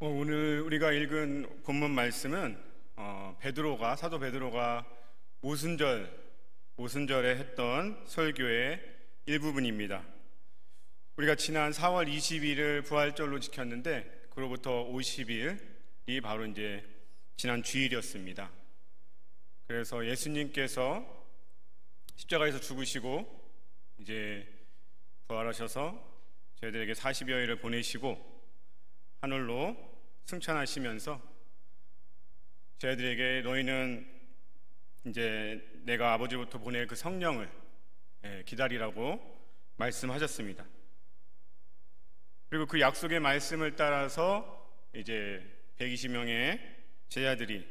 오늘 우리가 읽은 본문 말씀은 사도 베드로가 오순절에 했던 설교의 일부분입니다. 우리가 지난 4월 20일을 부활절로 지켰는데 그로부터 50일이 바로 이제 지난 주일이었습니다. 그래서 예수님께서 십자가에서 죽으시고 이제 부활하셔서 저희들에게 40여일을 보내시고 하늘로 승천하시면서 저희들에게 너희는 이제 내가 아버지로부터 보낼 그 성령을 기다리라고 말씀하셨습니다. 그리고 그 약속의 말씀을 따라서 이제 120명의 제자들이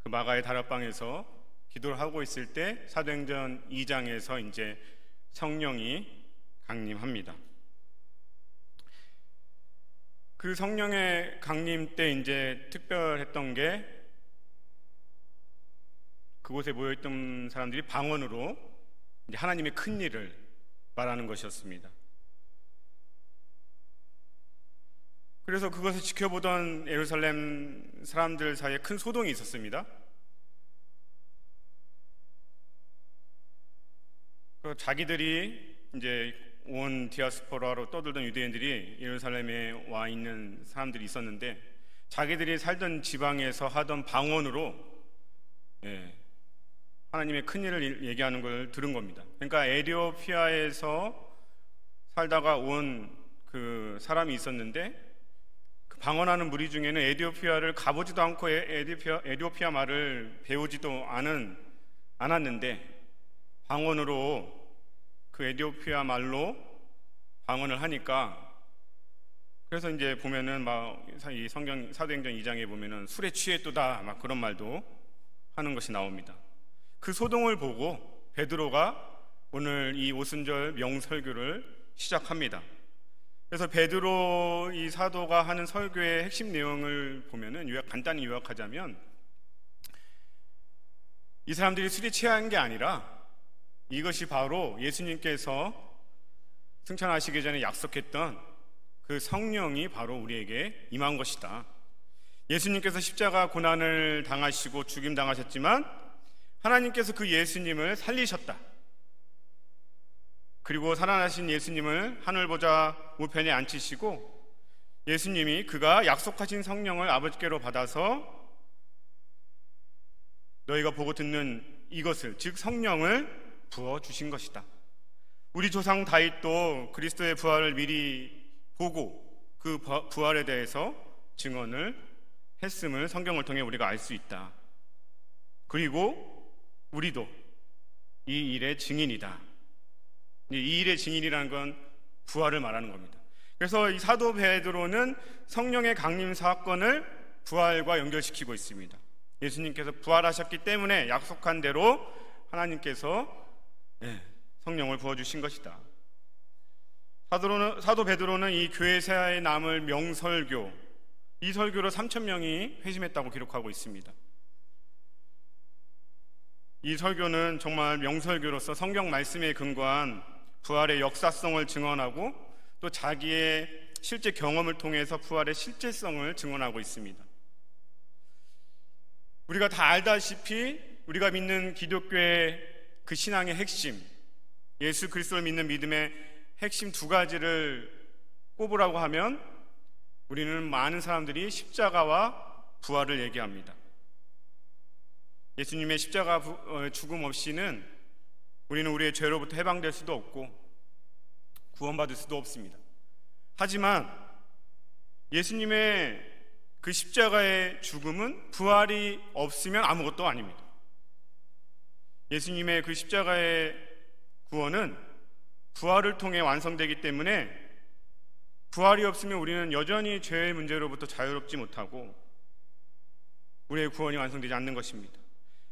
그 마가의 다락방에서 기도를 하고 있을 때 사도행전 2장에서 이제 성령이 강림합니다. 그 성령의 강림 때 이제 특별했던 게 그곳에 모여있던 사람들이 방언으로 이제 하나님의 큰 일을 말하는 것이었습니다. 그래서 그것을 지켜보던 예루살렘 사람들 사이에 큰 소동이 있었습니다. 자기들이 이제 온 디아스포라로 떠들던 유대인들이 예루살렘에 와 있는 사람들이 있었는데 자기들이 살던 지방에서 하던 방언으로 하나님의 큰일을 얘기하는 걸 들은 겁니다. 그러니까 에티오피아에서 살다가 온 그 사람이 있었는데 그 방언하는 무리 중에는 에티오피아를 가보지도 않고 에티오피아 말을 배우지도 않았는데 방언으로 그 에티오피아 말로 방언을 하니까 그래서 이제 보면은 막 이 성경 사도행전 2장에 보면은 술에 취했도다 막 그런 말도 하는 것이 나옵니다. 그 소동을 보고 베드로가 오늘 이 오순절 명설교를 시작합니다. 그래서 베드로 이 사도가 하는 설교의 핵심 내용을 보면은 간단히 요약하자면 이 사람들이 술에 취한 게 아니라 이것이 바로 예수님께서 승천하시기 전에 약속했던 그 성령이 바로 우리에게 임한 것이다. 예수님께서 십자가 고난을 당하시고 죽임당하셨지만 하나님께서 그 예수님을 살리셨다. 그리고 살아나신 예수님을 하늘보좌 우편에 앉히시고 예수님이 그가 약속하신 성령을 아버지께로 받아서 너희가 보고 듣는 이것을 즉 성령을 부어주신 것이다. 우리 조상 다윗도 그리스도의 부활을 미리 보고 그 부활에 대해서 증언을 했음을 성경을 통해 우리가 알 수 있다. 그리고 우리도 이 일의 증인이다. 이 일의 증인이라는 건 부활을 말하는 겁니다. 그래서 이 사도 베드로는 성령의 강림 사건을 부활과 연결시키고 있습니다. 예수님께서 부활하셨기 때문에 약속한 대로 하나님께서 성령을 부어주신 것이다. 사도 베드로는 이 교회 세아에 남을 명설교, 이 설교로 3,000명이 회심했다고 기록하고 있습니다. 이 설교는 정말 명설교로서 성경 말씀에 근거한 부활의 역사성을 증언하고 또 자기의 실제 경험을 통해서 부활의 실제성을 증언하고 있습니다. 우리가 다 알다시피 우리가 믿는 기독교의 그 신앙의 핵심, 예수 그리스도를 믿는 믿음의 핵심 두 가지를 꼽으라고 하면 우리는 많은 사람들이 십자가와 부활을 얘기합니다. 예수님의 십자가 죽음 없이는 우리는 우리의 죄로부터 해방될 수도 없고 구원받을 수도 없습니다. 하지만 예수님의 그 십자가의 죽음은 부활이 없으면 아무것도 아닙니다. 예수님의 그 십자가의 구원은 부활을 통해 완성되기 때문에 부활이 없으면 우리는 여전히 죄의 문제로부터 자유롭지 못하고 우리의 구원이 완성되지 않는 것입니다.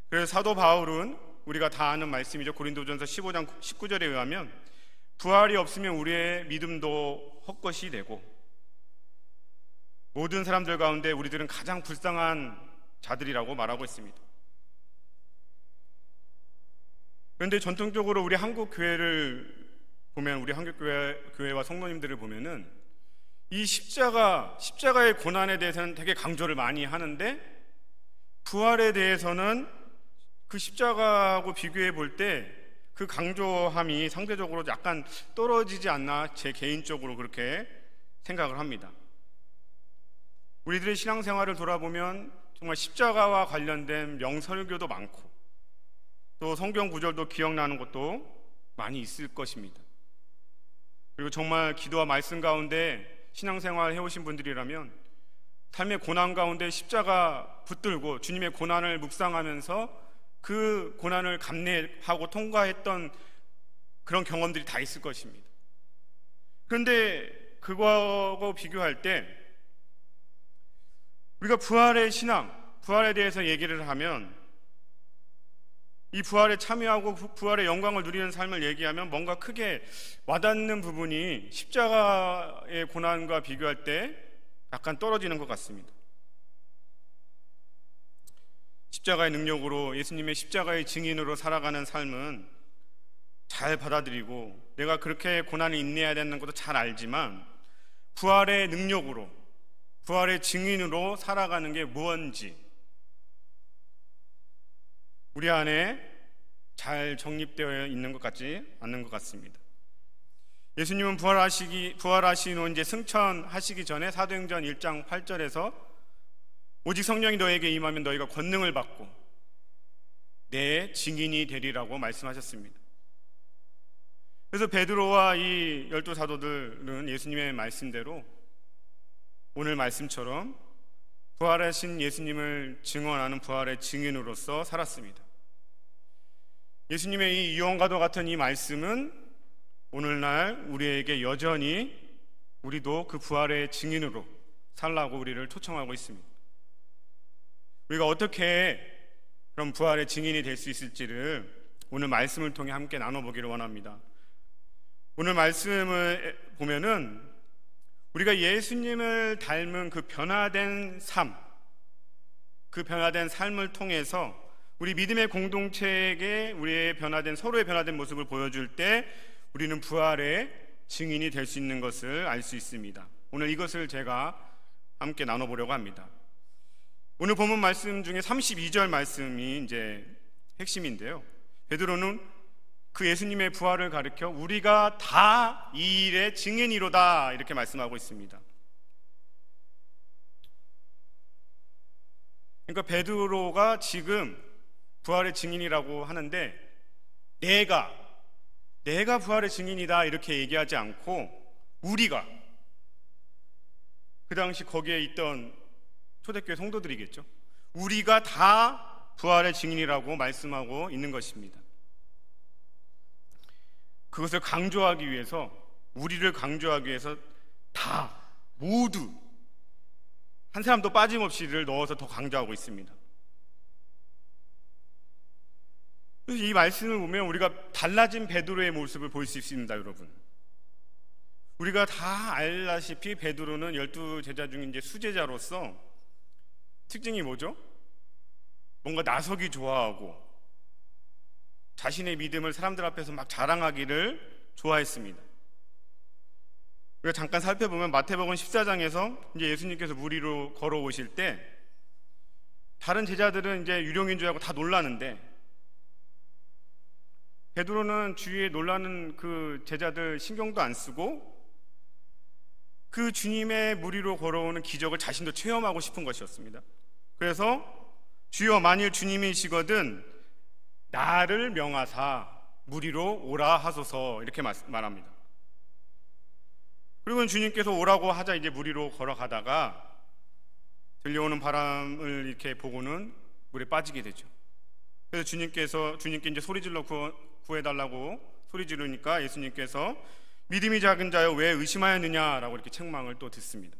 그래서 사도 바울은 우리가 다 아는 말씀이죠. 고린도전서 15장 19절에 의하면 부활이 없으면 우리의 믿음도 헛것이 되고 모든 사람들 가운데 우리들은 가장 불쌍한 자들이라고 말하고 있습니다. 그런데 전통적으로 우리 한국 교회를 보면 우리 한국 교회와 성도님들을 보면은 이 십자가의 고난에 대해서는 되게 강조를 많이 하는데 부활에 대해서는 그 십자가하고 비교해 볼 때 그 강조함이 상대적으로 약간 떨어지지 않나, 제 개인적으로 그렇게 생각을 합니다. 우리들의 신앙생활을 돌아보면 정말 십자가와 관련된 명설교도 많고 또 성경 구절도 기억나는 것도 많이 있을 것입니다. 그리고 정말 기도와 말씀 가운데 신앙생활 해오신 분들이라면 삶의 고난 가운데 십자가 붙들고 주님의 고난을 묵상하면서 그 고난을 감내하고 통과했던 그런 경험들이 다 있을 것입니다. 그런데 그거하고 비교할 때 우리가 부활의 신앙, 부활에 대해서 얘기를 하면 이 부활에 참여하고 부활의 영광을 누리는 삶을 얘기하면 뭔가 크게 와닿는 부분이 십자가의 고난과 비교할 때 약간 떨어지는 것 같습니다. 십자가의 능력으로, 예수님의 십자가의 증인으로 살아가는 삶은 잘 받아들이고 내가 그렇게 고난을 인내해야 되는 것도 잘 알지만 부활의 능력으로, 부활의 증인으로 살아가는 게 무언지 우리 안에 잘 정립되어 있는 것 같지 않는 것 같습니다. 예수님은 부활하신 후 이제 승천하시기 전에 사도행전 1장 8절에서 오직 성령이 너에게 임하면 너희가 권능을 받고 내 증인이 되리라고 말씀하셨습니다. 그래서 베드로와 이 12사도들은 예수님의 말씀대로 오늘 말씀처럼 부활하신 예수님을 증언하는 부활의 증인으로서 살았습니다. 예수님의 이 유언과도 같은 이 말씀은 오늘날 우리에게 여전히 우리도 그 부활의 증인으로 살라고 우리를 초청하고 있습니다. 우리가 어떻게 그럼 부활의 증인이 될 수 있을지를 오늘 말씀을 통해 함께 나눠보기를 원합니다. 오늘 말씀을 보면은 우리가 예수님을 닮은 그 변화된 삶, 그 변화된 삶을 통해서 우리 믿음의 공동체에게 우리의 변화된, 서로의 변화된 모습을 보여줄 때 우리는 부활의 증인이 될 수 있는 것을 알 수 있습니다. 오늘 이것을 제가 함께 나눠보려고 합니다. 오늘 본문 말씀 중에 32절 말씀이 이제 핵심인데요. 베드로는 그 예수님의 부활을 가리켜 우리가 다 이 일의 증인이로다 이렇게 말씀하고 있습니다. 그러니까 베드로가 지금 부활의 증인이라고 하는데 내가 부활의 증인이다 이렇게 얘기하지 않고 우리가, 그 당시 거기에 있던 초대교회 성도들이겠죠. 우리가 다 부활의 증인이라고 말씀하고 있는 것입니다. 그것을 강조하기 위해서, 우리를 강조하기 위해서 다 모두 한 사람도 빠짐없이를 넣어서 더 강조하고 있습니다. 그래서 이 말씀을 보면 우리가 달라진 베드로의 모습을 볼 수 있습니다, 여러분. 우리가 다 알다시피 베드로는 12제자 중 이제 수제자로서 특징이 뭐죠? 뭔가 나서기 좋아하고 자신의 믿음을 사람들 앞에서 막 자랑하기를 좋아했습니다. 우리가 잠깐 살펴보면 마태복음 14장에서 이제 예수님께서 물 위로 걸어오실 때 다른 제자들은 이제 유령인 줄 알고 다 놀라는데 베드로는 주위에 놀라는 그 제자들 신경도 안 쓰고 그 주님의 물 위로 걸어오는 기적을 자신도 체험하고 싶은 것이었습니다. 그래서 주여 만일 주님이시거든 나를 명하사 물 위로 오라 하소서 이렇게 말합니다. 그리고 주님께서 오라고 하자 이제 물 위로 걸어가다가 들려오는 바람을 이렇게 보고는 물에 빠지게 되죠. 그래서 주님께 이제 소리질러 구해달라고 소리 지르니까 예수님께서 믿음이 작은 자여 왜 의심하였느냐라고 이렇게 책망을 또 듣습니다.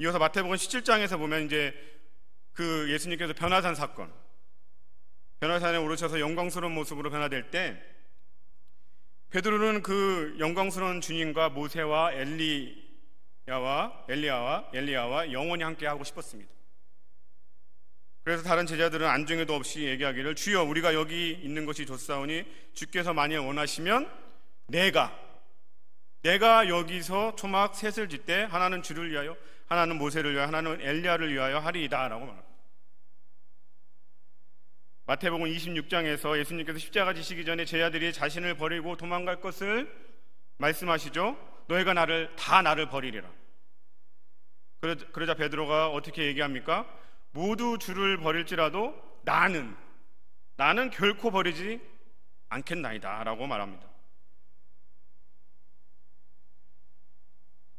이어서 마태복음 17장에서 보면 이제 그 예수님께서 변화산 사건, 변화산에 오르셔서 영광스러운 모습으로 변화될 때 베드로는 그 영광스러운 주님과 모세와 엘리야와 영원히 함께 하고 싶었습니다. 그래서 다른 제자들은 안중에도 없이 얘기하기를 주여 우리가 여기 있는 것이 좋사오니 주께서 만일 원하시면 내가 내가 여기서 초막 셋을 짓되 하나는 주를 위하여, 하나는 모세를 위하여, 하나는 엘리야를 위하여 하리이다 라고 말합니다. 마태복음 26장에서 예수님께서 십자가 지시기 전에 제자들이 자신을 버리고 도망갈 것을 말씀하시죠. 너희가 나를 버리리라. 그러자 베드로가 어떻게 얘기합니까? 모두 주를 버릴지라도 나는 결코 버리지 않겠나이다 라고 말합니다.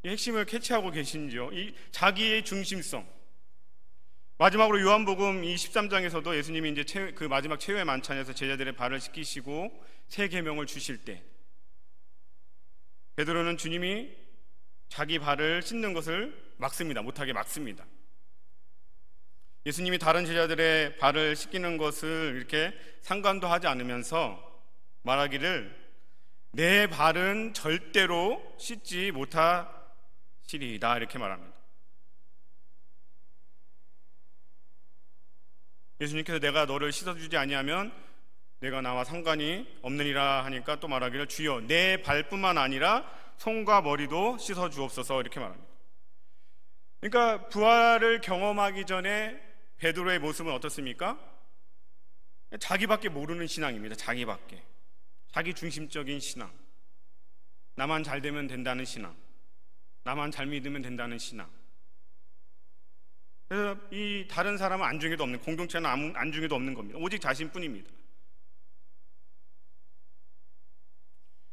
이 핵심을 캐치하고 계신지요? 이 자기의 중심성. 마지막으로 요한복음 23장에서도 예수님이 이제 그 마지막 최후의 만찬에서 제자들의 발을 씻기시고 새 계명을 주실 때 베드로는 주님이 자기 발을 씻는 것을 막습니다. 못하게 막습니다. 예수님이 다른 제자들의 발을 씻기는 것을 이렇게 상관도 하지 않으면서 말하기를 내 발은 절대로 씻지 못하시리이다 이렇게 말합니다. 예수님께서 내가 너를 씻어주지 아니하면 내가 나와 상관이 없느니라 하니까 또 말하기를 주여 내 발뿐만 아니라 손과 머리도 씻어주옵소서 이렇게 말합니다. 그러니까 부활을 경험하기 전에 베드로의 모습은 어떻습니까? 자기밖에 모르는 신앙입니다. 자기밖에. 자기 중심적인 신앙. 나만 잘 되면 된다는 신앙. 나만 잘 믿으면 된다는 신앙. 그래서 이 다른 사람은 안중에도 없는, 공동체는 안중에도 없는 겁니다. 오직 자신뿐입니다.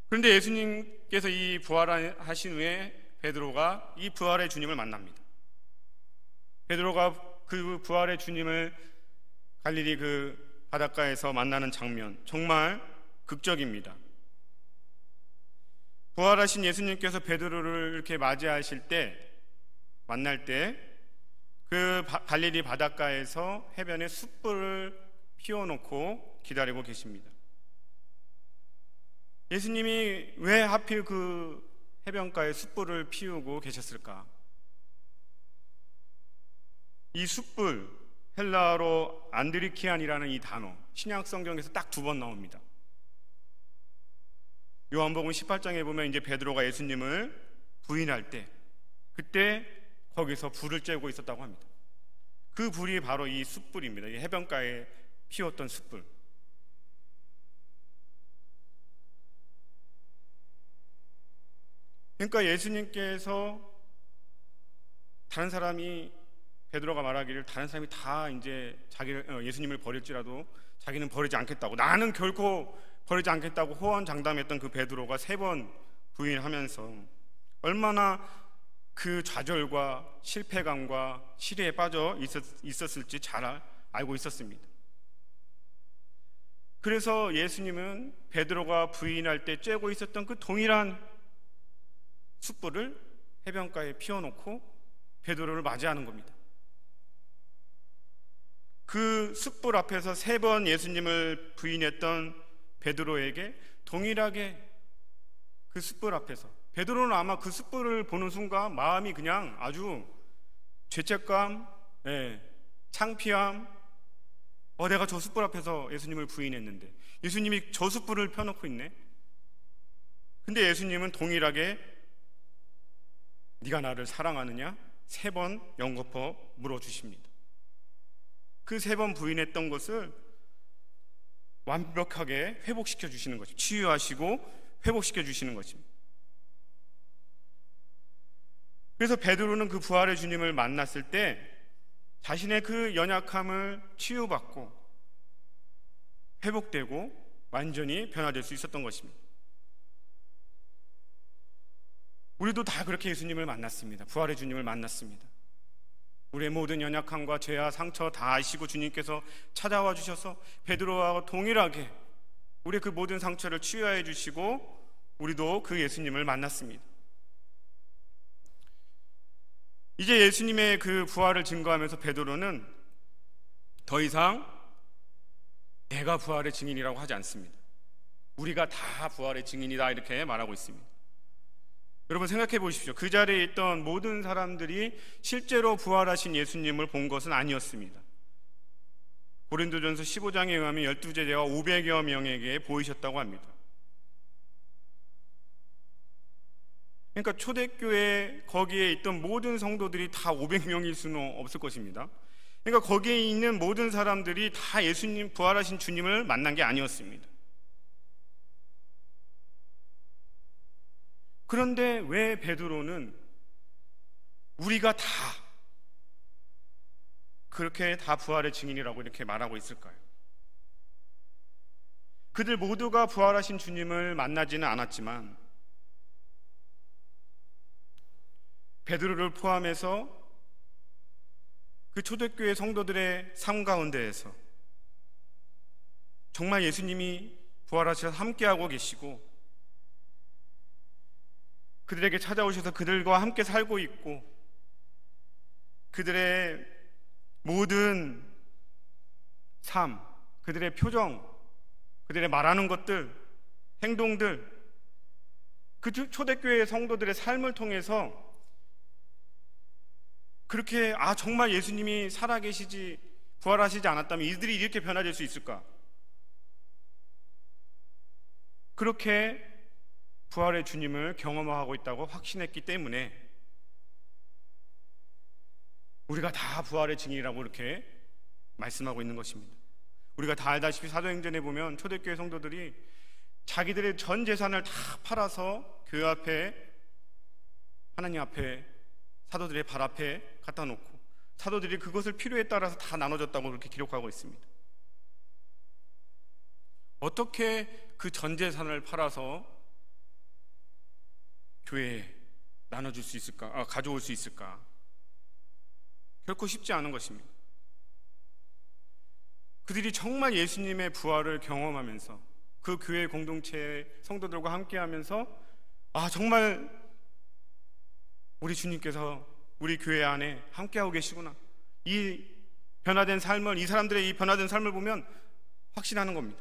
그런데 예수님께서 이 부활하신 후에 베드로가 이 부활의 주님을 만납니다. 베드로가 그 부활의 주님을 갈릴리 그 바닷가에서 만나는 장면 정말 극적입니다. 부활하신 예수님께서 베드로를 이렇게 맞이하실 때, 만날 때 그 갈릴리 바닷가에서 해변에 숯불을 피워놓고 기다리고 계십니다. 예수님이 왜 하필 그 해변가에 숯불을 피우고 계셨을까? 이 숯불, 헬라어로 안드리키안이라는 이 단어, 신약 성경에서 딱 2번 나옵니다. 요한복음 18장에 보면 이제 베드로가 예수님을 부인할 때, 그때 거기서 불을 쬐고 있었다고 합니다. 그 불이 바로 이 숯불입니다. 이 해변가에 피웠던 숯불. 그러니까 예수님께서 다른 사람이, 베드로가 말하기를 다른 사람이 다 이제 예수님을 버릴지라도 자기는 버리지 않겠다고, 나는 결코 버리지 않겠다고 호언장담했던 그 베드로가 3번 부인하면서 얼마나 그 좌절과 실패감과 시리에 빠져 있었을지 잘 알고 있었습니다. 그래서 예수님은 베드로가 부인할 때 쬐고 있었던 그 동일한 숯불을 해변가에 피워놓고 베드로를 맞이하는 겁니다. 그 숯불 앞에서 3번 예수님을 부인했던 베드로에게 동일하게 그 숯불 앞에서, 베드로는 아마 그 숯불을 보는 순간 마음이 그냥 아주 죄책감, 창피함, 내가 저 숯불 앞에서 예수님을 부인했는데 예수님이 저 숯불을 펴놓고 있네. 근데 예수님은 동일하게 네가 나를 사랑하느냐? 3번 연거푸 물어주십니다. 그 3번 부인했던 것을 완벽하게 회복시켜 주시는 것입니다. 치유하시고 회복시켜 주시는 것입니다. 그래서 베드로는 그 부활의 주님을 만났을 때 자신의 그 연약함을 치유받고 회복되고 완전히 변화될 수 있었던 것입니다. 우리도 다 그렇게 예수님을 만났습니다. 부활의 주님을 만났습니다. 우리의 모든 연약함과 죄와 상처 다 아시고 주님께서 찾아와 주셔서 베드로와 동일하게 우리의 그 모든 상처를 치유해 주시고 우리도 그 예수님을 만났습니다. 이제 예수님의 그 부활을 증거하면서 베드로는 더 이상 내가 부활의 증인이라고 하지 않습니다. 우리가 다 부활의 증인이다 이렇게 말하고 있습니다. 여러분 생각해 보십시오. 그 자리에 있던 모든 사람들이 실제로 부활하신 예수님을 본 것은 아니었습니다. 고린도전서 15장에 의하면 12제자가 500여 명에게 보이셨다고 합니다. 그러니까 초대교회 거기에 있던 모든 성도들이 다 500명일 수는 없을 것입니다. 그러니까 거기에 있는 모든 사람들이 다 예수님, 부활하신 주님을 만난 게 아니었습니다. 그런데 왜 베드로는 우리가 다 그렇게 다 부활의 증인이라고 이렇게 말하고 있을까요? 그들 모두가 부활하신 주님을 만나지는 않았지만 베드로를 포함해서 그 초대교회 성도들의 삶 가운데에서 정말 예수님이 부활하셔서 함께하고 계시고 그들에게 찾아오셔서 그들과 함께 살고 있고 그들의 모든 삶, 그들의 표정, 그들의 말하는 것들, 행동들, 그 초대교회 성도들의 삶을 통해서 그렇게 정말 예수님이 살아계시지 부활하시지 않았다면 이들이 이렇게 변화될 수 있을까? 그렇게 부활의 주님을 경험하고 있다고 확신했기 때문에 우리가 다 부활의 증인이라고 이렇게 말씀하고 있는 것입니다. 우리가 다 알다시피 사도행전에 보면 초대교회 성도들이 자기들의 전 재산을 다 팔아서 교회 앞에, 하나님 앞에, 사도들의 발 앞에 갖다 놓고 사도들이 그것을 필요에 따라서 다 나눠줬다고 그렇게 기록하고 있습니다. 어떻게 그 전 재산을 팔아서 교회에 나눠줄 수 있을까? 가져올 수 있을까? 결코 쉽지 않은 것입니다. 그들이 정말 예수님의 부활을 경험하면서 그 교회 공동체의 성도들과 함께하면서 정말 우리 주님께서 우리 교회 안에 함께하고 계시구나, 이 변화된 삶을, 이 사람들의 이 변화된 삶을 보면 확신하는 겁니다.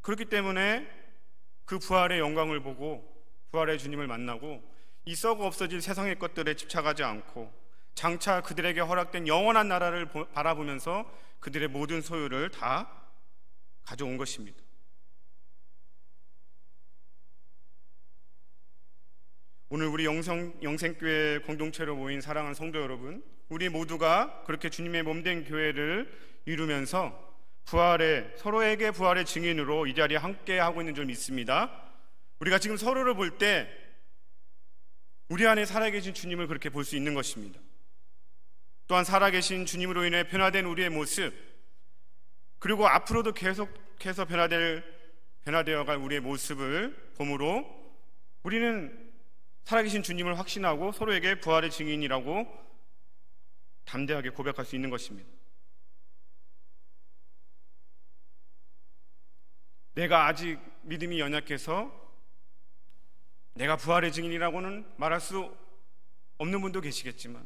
그렇기 때문에 그 부활의 영광을 보고 부활의 주님을 만나고 이 썩어 없어질 세상의 것들에 집착하지 않고 장차 그들에게 허락된 영원한 나라를 바라보면서 그들의 모든 소유를 다 가져온 것입니다. 오늘 우리 영생교회 공동체로 모인 사랑하는 성도 여러분, 우리 모두가 그렇게 주님의 몸된 교회를 이루면서 서로에게 부활의 증인으로 이 자리에 함께 하고 있는 줄 믿습니다. 우리가 지금 서로를 볼 때 우리 안에 살아계신 주님을 그렇게 볼 수 있는 것입니다. 또한 살아계신 주님으로 인해 변화된 우리의 모습, 그리고 앞으로도 계속해서 변화되어갈 우리의 모습을 보므로 우리는 살아계신 주님을 확신하고 서로에게 부활의 증인이라고 담대하게 고백할 수 있는 것입니다. 내가 아직 믿음이 연약해서 내가 부활의 증인이라고는 말할 수 없는 분도 계시겠지만,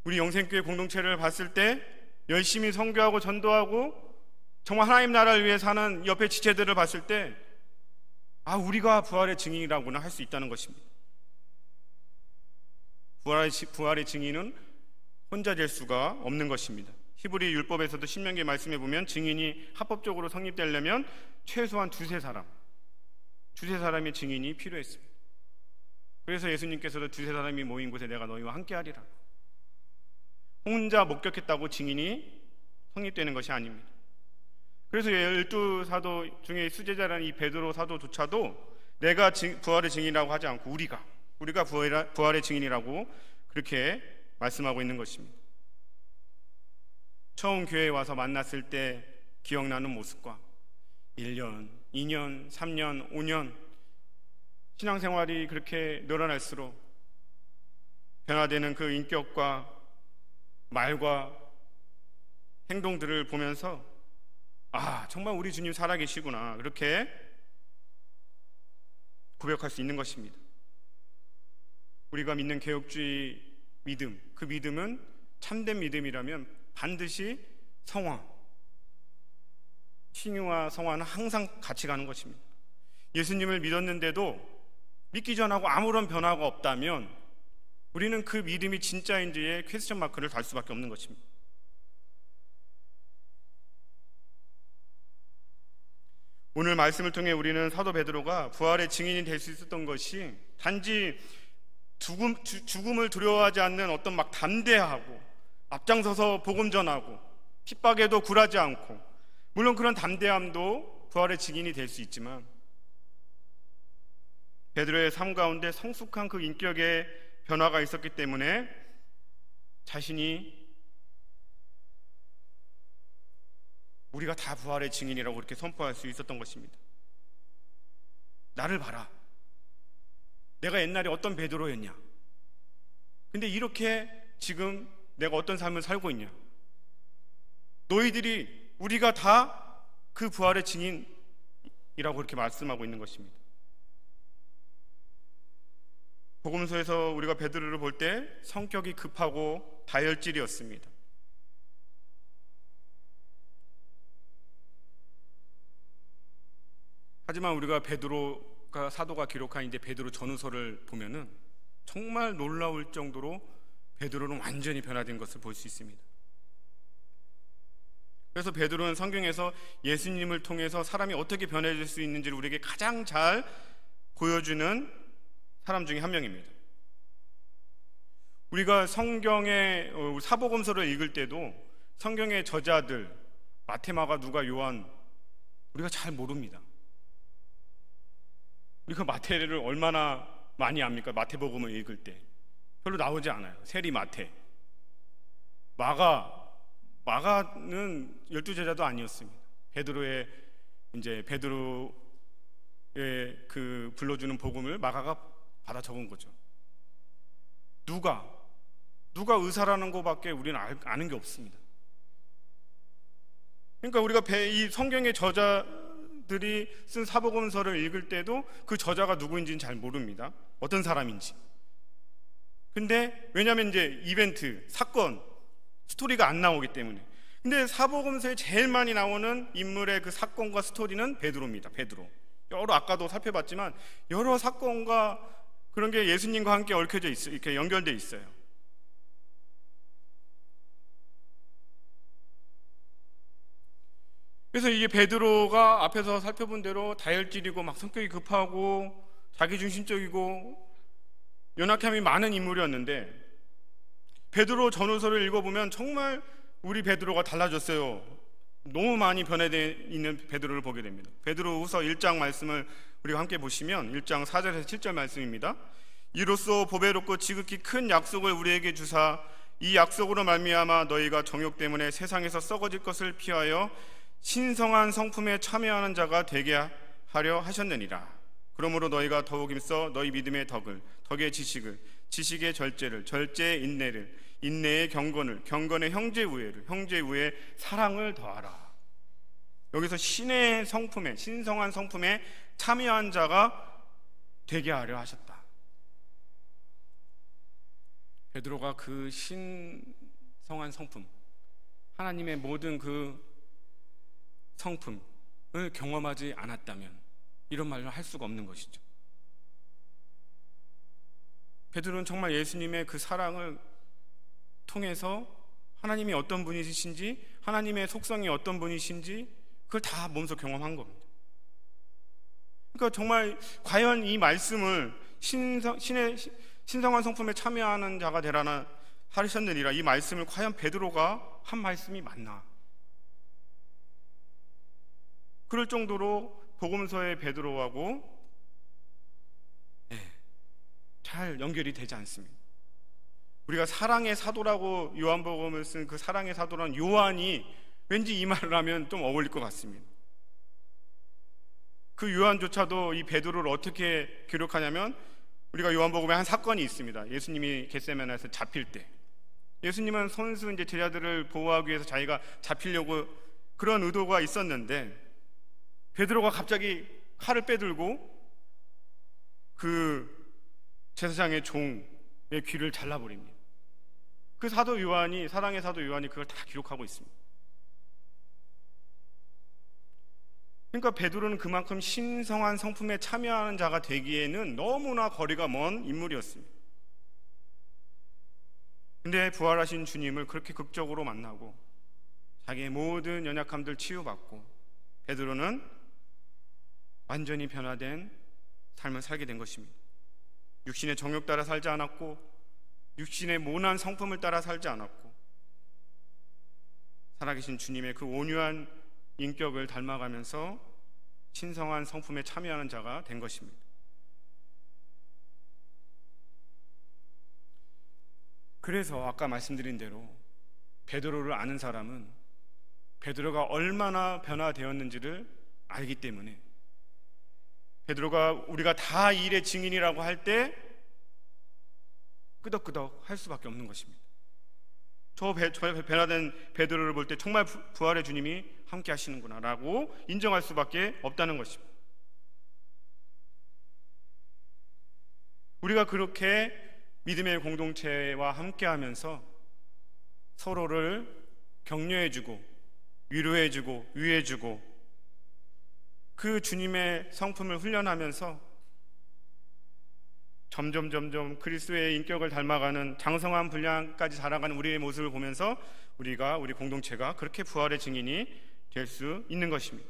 우리 영생교회 공동체를 봤을 때 열심히 선교하고 전도하고 정말 하나님 나라를 위해 사는 옆에 지체들을 봤을 때 우리가 부활의 증인이라고는 할 수 있다는 것입니다. 부활의 증인은 혼자 될 수가 없는 것입니다. 히브리 율법에서도 신명기 말씀해 보면 증인이 합법적으로 성립되려면 최소한 두세 사람의 증인이 필요했습니다. 그래서 예수님께서도 두세 사람이 모인 곳에 내가 너희와 함께하리라. 혼자 목격했다고 증인이 성립되는 것이 아닙니다. 그래서 12사도 중에 수제자라는 이 베드로 사도조차도 내가 부활의 증인이라고 하지 않고 우리가 부활의 증인이라고 그렇게 말씀하고 있는 것입니다. 처음 교회에 와서 만났을 때 기억나는 모습과 1년, 2년, 3년, 5년 신앙생활이 그렇게 늘어날수록 변화되는 그 인격과 말과 행동들을 보면서 정말 우리 주님 살아계시구나, 그렇게 고백할 수 있는 것입니다. 우리가 믿는 개혁주의 믿음, 그 믿음은 참된 믿음이라면 반드시 칭의와 성화는 항상 같이 가는 것입니다. 예수님을 믿었는데도 믿기 전하고 아무런 변화가 없다면 우리는 그 믿음이 진짜인지에 퀘스천 마크를 달 수밖에 없는 것입니다. 오늘 말씀을 통해 우리는 사도 베드로가 부활의 증인이 될 수 있었던 것이 단지 죽음을 두려워하지 않는 어떤 막 담대하고 앞장서서 복음 전하고 핍박에도 굴하지 않고, 물론 그런 담대함도 부활의 증인이 될 수 있지만 베드로의 삶 가운데 성숙한 그 인격의 변화가 있었기 때문에 자신이 우리가 다 부활의 증인이라고 그렇게 선포할 수 있었던 것입니다. 나를 봐라. 내가 옛날에 어떤 베드로였냐. 근데 이렇게 지금 내가 어떤 삶을 살고 있냐. 너희들이 우리가 다 그 부활의 증인이라고 그렇게 말씀하고 있는 것입니다. 복음서에서 우리가 베드로를 볼 때 성격이 급하고 다혈질이었습니다. 하지만 우리가 베드로가 사도가 기록한 이제 베드로 전후서를 보면은 정말 놀라울 정도로 베드로는 완전히 변화된 것을 볼 수 있습니다. 그래서 베드로는 성경에서 예수님을 통해서 사람이 어떻게 변해질 수 있는지를 우리에게 가장 잘 보여주는 사람 중에 한 명입니다. 우리가 성경의 사복음서를 읽을 때도 성경의 저자들 마태, 마가, 누가, 요한 우리가 잘 모릅니다. 우리가 마태를 얼마나 많이 압니까? 마태복음을 읽을 때 별로 나오지 않아요. 세리 마태. 마가는 12제자도 아니었습니다. 베드로의 그 불러주는 복음을 마가가 받아 적은 거죠. 누가 의사라는 것밖에 우리는 아는 게 없습니다. 그러니까 우리가 이 성경의 저자들이 쓴 사복음서를 읽을 때도 그 저자가 누구인지는 잘 모릅니다. 어떤 사람인지. 근데 왜냐하면 이제 이벤트, 사건, 스토리가 안 나오기 때문에. 근데 사복음서에 제일 많이 나오는 인물의 그 사건과 스토리는 베드로입니다. 베드로. 아까도 살펴봤지만 여러 사건과 그런 게 예수님과 함께 얽혀져 있어요. 이렇게 연결돼 있어요. 그래서 이게 베드로가 앞에서 살펴본 대로 다혈질이고 막 성격이 급하고 자기중심적이고 연약함이 많은 인물이었는데, 베드로 전후서를 읽어보면 정말 우리 베드로가 달라졌어요. 너무 많이 변해져 있는 베드로를 보게 됩니다. 베드로후서 1장 말씀을 우리가 함께 보시면 1장 4절에서 7절 말씀입니다. 이로써 보배롭고 지극히 큰 약속을 우리에게 주사 이 약속으로 말미암아 너희가 정욕 때문에 세상에서 썩어질 것을 피하여 신성한 성품에 참여하는 자가 되게 하려 하셨느니라. 그러므로 너희가 더욱 힘써 너희 믿음의 덕을, 덕의 지식을, 지식의 절제를, 절제의 인내를, 인내의 경건을, 경건의 형제우애를, 형제우애의 사랑을 더하라. 여기서 신의 성품에, 신성한 성품에 참여한 자가 되게 하려 하셨다. 베드로가 그 신성한 성품, 하나님의 모든 그 성품을 경험하지 않았다면 이런 말을 할 수가 없는 것이죠. 베드로는 정말 예수님의 그 사랑을 통해서 하나님이 어떤 분이신지, 하나님의 속성이 어떤 분이신지 그걸 다 몸소 경험한 겁니다. 그러니까 정말 과연 이 말씀을 신성한 성품에 참여하는 자가 되라나 하셨느니라, 이 말씀을 과연 베드로가 한 말씀이 맞나? 그럴 정도로 복음서의 베드로하고 잘 연결이 되지 않습니다. 우리가 사랑의 사도라고 요한복음을 쓴 그 사랑의 사도라는 요한이 왠지 이 말을 하면 좀 어울릴 것 같습니다. 그 요한조차도 이 베드로를 어떻게 기록하냐면, 우리가 요한복음에 한 사건이 있습니다. 예수님이 겟세마네에서 잡힐 때, 예수님은 손수 이제 제자들을 보호하기 위해서 자기가 잡히려고 그런 의도가 있었는데, 베드로가 갑자기 칼을 빼들고 그 제사장의 종의 귀를 잘라버립니다. 그 사도 요한이, 사랑의 사도 요한이 그걸 다 기록하고 있습니다. 그러니까 베드로는 그만큼 신성한 성품에 참여하는 자가 되기에는 너무나 거리가 먼 인물이었습니다. 근데 부활하신 주님을 그렇게 극적으로 만나고 자기의 모든 연약함들 치유받고, 베드로는 완전히 변화된 삶을 살게 된 것입니다. 육신의 정욕 따라 살지 않았고 육신의 모난 성품을 따라 살지 않았고 살아계신 주님의 그 온유한 인격을 닮아가면서 신성한 성품에 참여하는 자가 된 것입니다. 그래서 아까 말씀드린 대로 베드로를 아는 사람은 베드로가 얼마나 변화되었는지를 알기 때문에 베드로가 우리가 다 이 일의 증인이라고 할 때 끄덕끄덕 할 수밖에 없는 것입니다. 저 변화된 베드로를 볼 때 정말 부활의 주님이 함께 하시는구나 라고 인정할 수밖에 없다는 것입니다. 우리가 그렇게 믿음의 공동체와 함께하면서 서로를 격려해주고 위로해주고 위해주고 그 주님의 성품을 훈련하면서 점점 그리스도의 인격을 닮아가는 장성한 분량까지 자라가는 우리의 모습을 보면서 우리 공동체가 그렇게 부활의 증인이 될 수 있는 것입니다.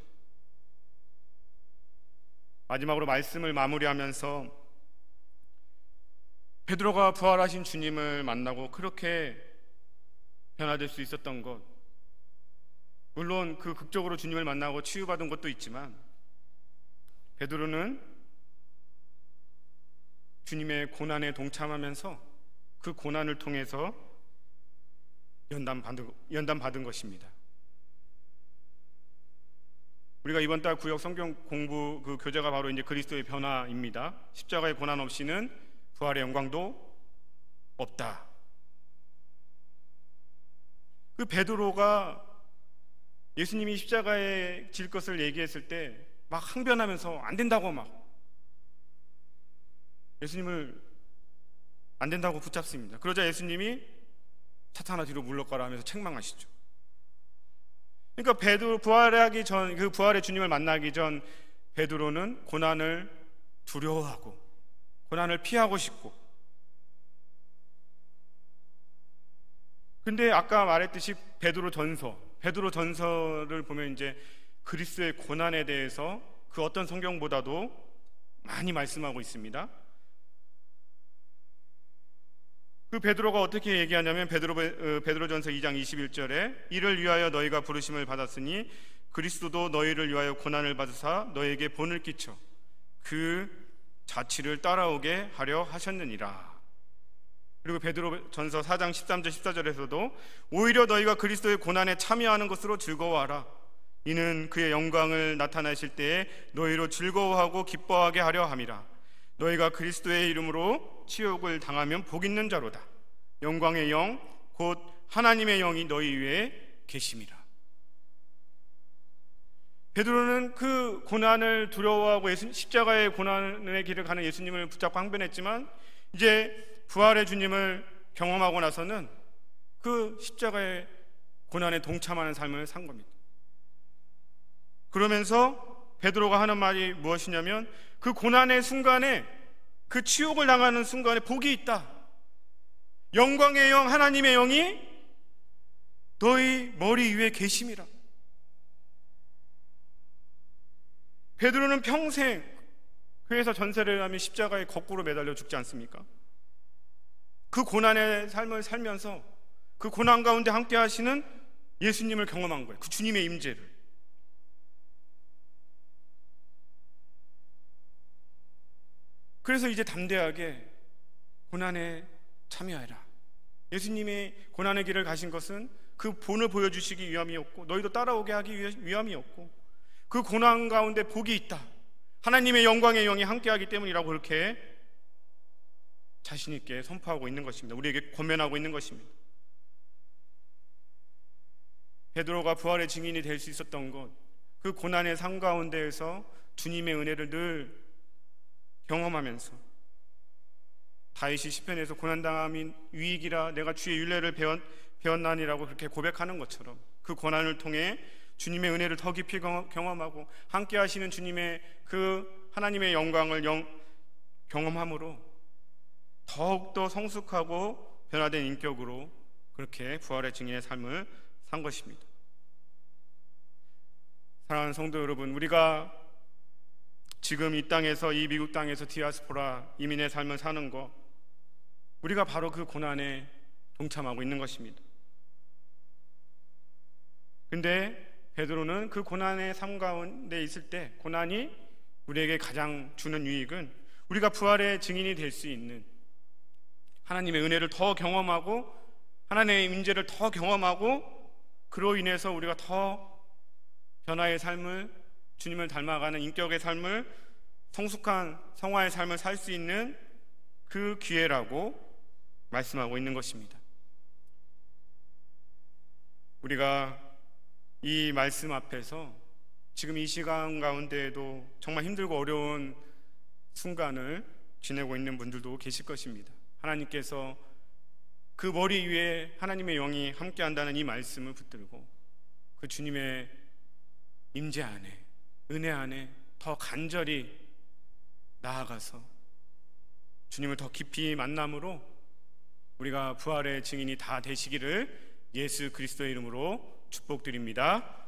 마지막으로 말씀을 마무리하면서 베드로가 부활하신 주님을 만나고 그렇게 변화될 수 있었던 것, 물론 그 극적으로 주님을 만나고 치유받은 것도 있지만 베드로는 주님의 고난에 동참하면서 그 고난을 통해서 연단받은 것입니다. 우리가 이번 달 구역 성경 공부 그 교재가 바로 이제 그리스도의 변화입니다. 십자가의 고난 없이는 부활의 영광도 없다. 그 베드로가 예수님이 십자가에 질 것을 얘기했을 때 막 항변하면서 안 된다고 막 예수님을 안 된다고 붙잡습니다. 그러자 예수님이 사탄아 뒤로 물러가라 하면서 책망하시죠. 그러니까 베드로 부활하기 전, 그 부활의 주님을 만나기 전 베드로는 고난을 두려워하고 고난을 피하고 싶고, 근데 아까 말했듯이 베드로 전서를 보면 이제 그리스도의 고난에 대해서 그 어떤 성경보다도 많이 말씀하고 있습니다. 그 베드로가 어떻게 얘기하냐면 베드로전서 2장 21절에 이를 위하여 너희가 부르심을 받았으니 그리스도도 너희를 위하여 고난을 받으사 너희에게 본을 끼쳐 그 자취를 따라오게 하려 하셨느니라. 그리고 베드로전서 4장 13절 14절에서도 오히려 너희가 그리스도의 고난에 참여하는 것으로 즐거워하라. 이는 그의 영광을 나타내실 때에 너희로 즐거워하고 기뻐하게 하려 함이라. 너희가 그리스도의 이름으로 치욕을 당하면 복 있는 자로다. 영광의 영 곧 하나님의 영이 너희 위에 계심이라. 베드로는 그 고난을 두려워하고 십자가의 고난의 길을 가는 예수님을 붙잡고 항변했지만 이제 부활의 주님을 경험하고 나서는 그 십자가의 고난에 동참하는 삶을 산 겁니다. 그러면서 베드로가 하는 말이 무엇이냐면 그 고난의 순간에, 그 치욕을 당하는 순간에 복이 있다. 영광의 영 하나님의 영이 너희 머리 위에 계심이라. 베드로는 평생 교회에서 전세를 하며 십자가에 거꾸로 매달려 죽지 않습니까? 그 고난의 삶을 살면서 그 고난 가운데 함께 하시는 예수님을 경험한 거예요. 그 주님의 임재를. 그래서 이제 담대하게 고난에 참여해라. 예수님이 고난의 길을 가신 것은 그 본을 보여주시기 위함이었고 너희도 따라오게 하기 위함이었고 그 고난 가운데 복이 있다. 하나님의 영광의 영이 함께하기 때문이라고 그렇게 자신 있게 선포하고 있는 것입니다. 우리에게 권면하고 있는 것입니다. 베드로가 부활의 증인이 될 수 있었던 것, 그 고난의 삶 가운데에서 주님의 은혜를 늘 경험하면서 다윗이 시편에서 고난당함이 유익이라 내가 주의 율례를 배웠나니라고 그렇게 고백하는 것처럼 그 고난을 통해 주님의 은혜를 더 깊이 경험하고 함께 하시는 주님의 그 하나님의 영광을 경험함으로 더욱더 성숙하고 변화된 인격으로 그렇게 부활의 증인의 삶을 산 것입니다. 사랑하는 성도 여러분, 우리가 지금 이 땅에서, 이 미국 땅에서 디아스포라 이민의 삶을 사는 것, 우리가 바로 그 고난에 동참하고 있는 것입니다. 근데 베드로는 그 고난의 삶 가운데 있을 때, 고난이 우리에게 가장 주는 유익은 우리가 부활의 증인이 될 수 있는, 하나님의 은혜를 더 경험하고 하나님의 임재를 더 경험하고, 그로 인해서 우리가 더 변화의 삶을, 주님을 닮아가는 인격의 삶을, 성숙한 성화의 삶을 살 수 있는 그 기회라고 말씀하고 있는 것입니다. 우리가 이 말씀 앞에서 지금 이 시간 가운데에도 정말 힘들고 어려운 순간을 지내고 있는 분들도 계실 것입니다. 하나님께서 그 머리 위에 하나님의 영이 함께한다는 이 말씀을 붙들고 그 주님의 임재 안에, 은혜 안에 더 간절히 나아가서 주님을 더 깊이 만남으로 우리가 부활의 증인이 다 되시기를 예수 그리스도의 이름으로 축복드립니다.